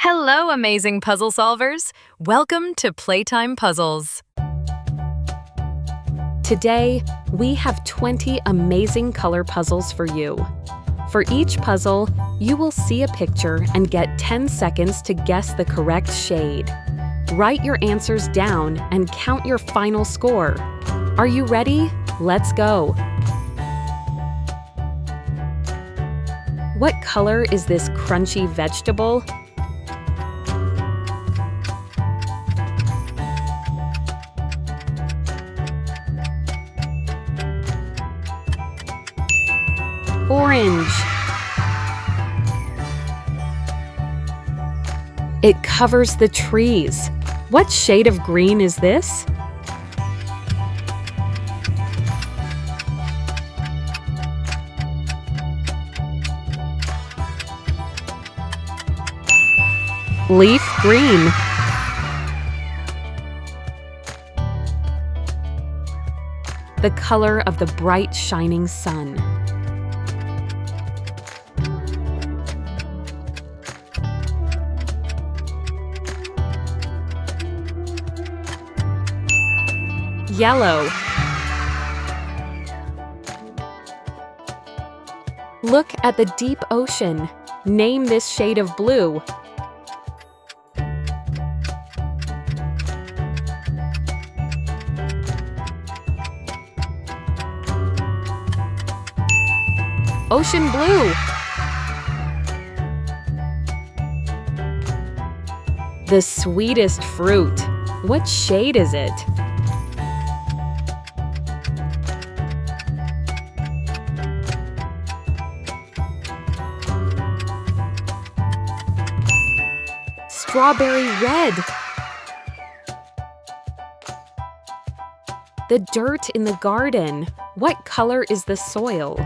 Hello, amazing puzzle solvers! Welcome to Playtime Puzzles. Today, we have 20 amazing color puzzles for you. For each puzzle, you will see a picture and get 10 seconds to guess the correct shade. Write your answers down and count your final score. Are you ready? Let's go! What color is this crunchy vegetable? Orange. It covers the trees. What shade of green is this? Leaf green. The color of the bright shining sun. Yellow. Look at the deep ocean. Name this shade of blue. Ocean blue. The sweetest fruit. What shade is it? Strawberry red. The dirt in the garden. What color is the soil?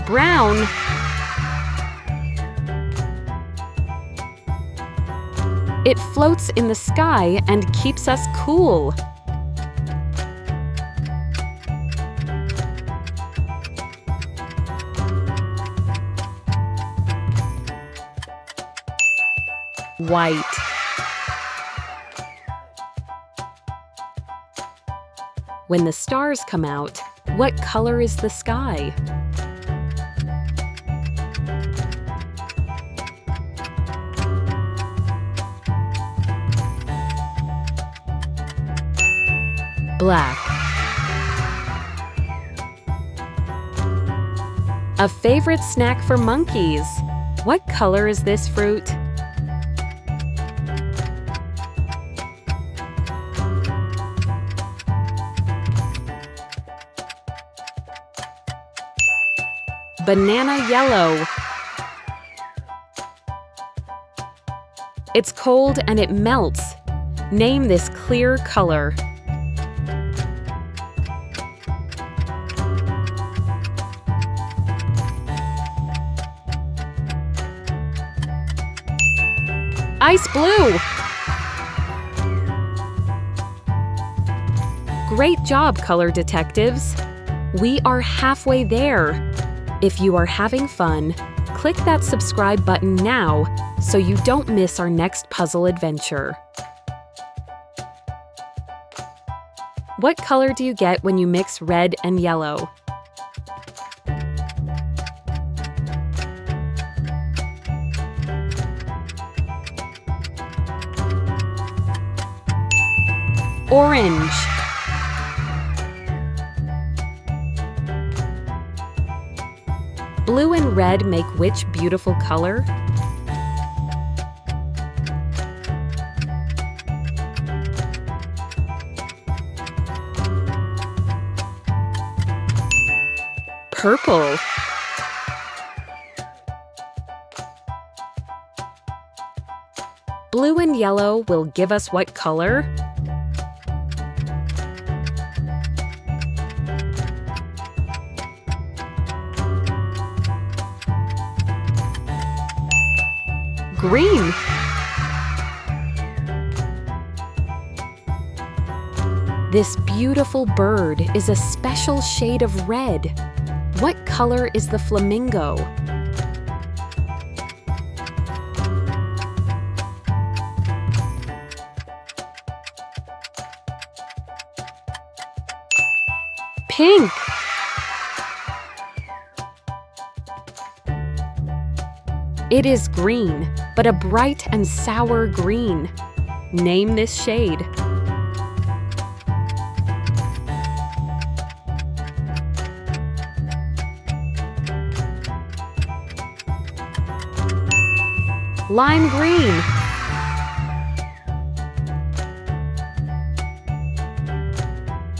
Brown. It floats in the sky and keeps us cool. White. When the stars come out, what color is the sky? Black. A favorite snack for monkeys. What color is this fruit? Banana yellow. It's cold and it melts. Name this clear color. Ice blue. Great job, color detectives. We are halfway there. If you are having fun, click that subscribe button now so you don't miss our next puzzle adventure. What color do you get when you mix red and yellow? Orange. Blue and red make which beautiful color? Purple. Blue and yellow will give us what color? Green. This beautiful bird is a special shade of red. What color is the flamingo? Pink. It is green, but a bright and sour green. Name this shade. Lime green.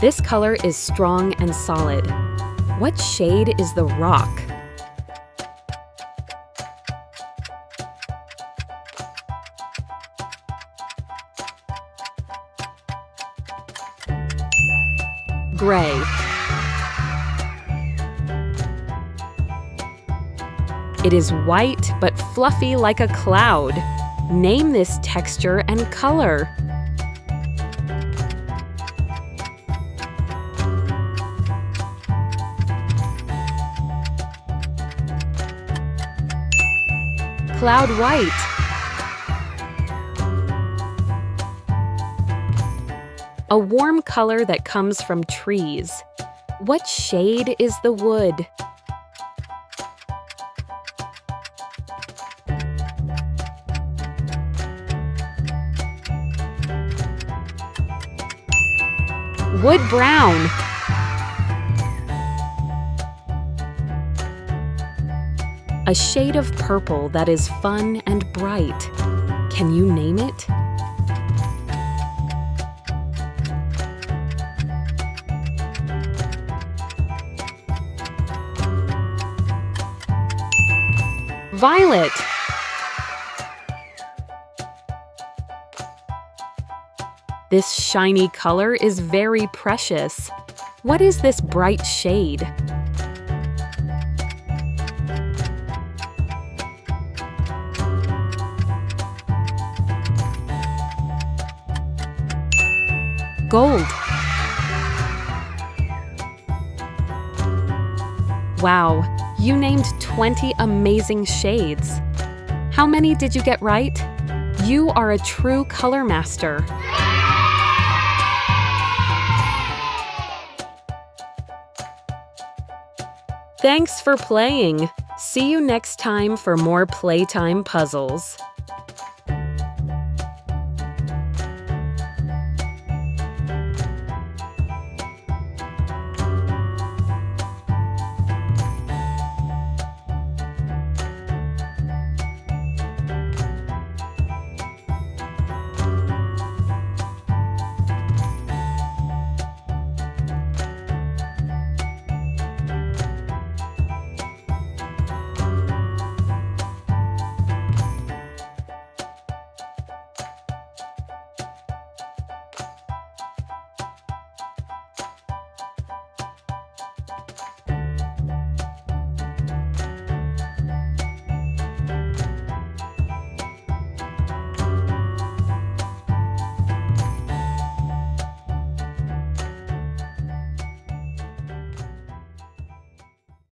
This color is strong and solid. What shade is the rock? Gray. It is white but fluffy like a cloud. Name this texture and color. Cloud white. A warm color that comes from trees. What shade is the wood? Wood brown. A shade of purple that is fun and bright. Can you name it? Violet. This shiny color is very precious. What is this bright shade? Gold. Wow, you named 20 amazing shades. How many did you get right? You are a true color master. Thanks for playing. See you next time for more Playtime puzzles.